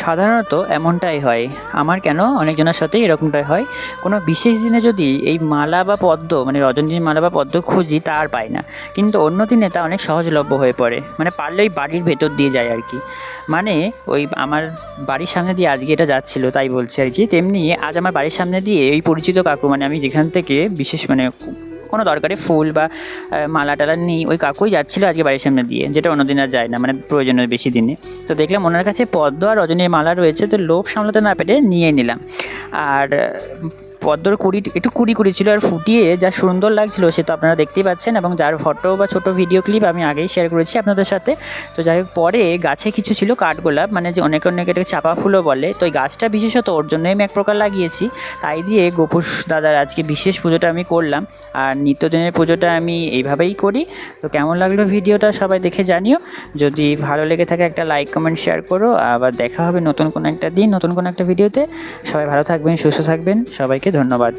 সাধারণত এমনটাই হয়। আমার কেন অনেকজনের সাথেই এরকমটাই হয়। কোনো বিশেষ দিনে যদি এই মালা বা পদ্ম মানে রজনীর মালা বা পদ্ম খুঁজি তা আর পাই না। কিন্তু অন্য দিনে তা অনেক সহজলভ্য হয়ে পড়ে। মানে পারলে ওই বাড়ির ভেতর দিয়ে যায় আর কি। মানে ওই আমার বাড়ির সামনে দিয়ে আজকে এটা যাচ্ছিল তাই বলছি আর কি। তেমনি আজ আমার বাড়ির সামনে দিয়ে ওই পরিচিত কাকু মানে আমি যেখান থেকে বিশেষ মানে কোনো দরকারি ফুল বা মালা-টালা নিই ওই কাকুই যাচ্ছিল আজকে বাড়ির সামনে দিয়ে, যেটা অন্যদিন আর যায় না মানে প্রয়োজনের বেশি দিনে। তো দেখলাম ওনার কাছে পদ্ম আর রজনীর মালা রয়েছে, তো লোভ সামলাতে না পেরে নিয়ে নিলাম। আর পদ্মর কুড়ি একটু কুড়ি কুড়ি ছিল আর ফুটিয়ে যা সুন্দর লাগছিল সে তো আপনারা দেখতেই পাচ্ছেন, এবং যার ফটো বা ছোটো ভিডিও ক্লিপ আমি আগেই শেয়ার করেছি আপনাদের সাথে। তো যাই হোক, পরে গাছে কিছু ছিল কাঠগোলাপ, মানে যে অনেকে এটাকে চাপা ফুলও বলে। তো ওই গাছটা বিশেষত ওর জন্যই আমি এক প্রকার লাগিয়েছি। তাই দিয়ে গোপুষ দাদার আজকে বিশেষ পুজোটা আমি করলাম। আর নিত্যদিনের পুজোটা আমি এইভাবেই করি। তো কেমন লাগলো ভিডিওটা সবাই দেখে জানিও। যদি ভালো লেগে থাকে একটা লাইক কমেন্ট শেয়ার করো। আবার দেখা হবে নতুন কোনো একটা দিন নতুন কোনো একটা ভিডিওতে। সবাই ভালো থাকবেন, সুস্থ থাকবেন, সবাইকে ধন্যবাদ।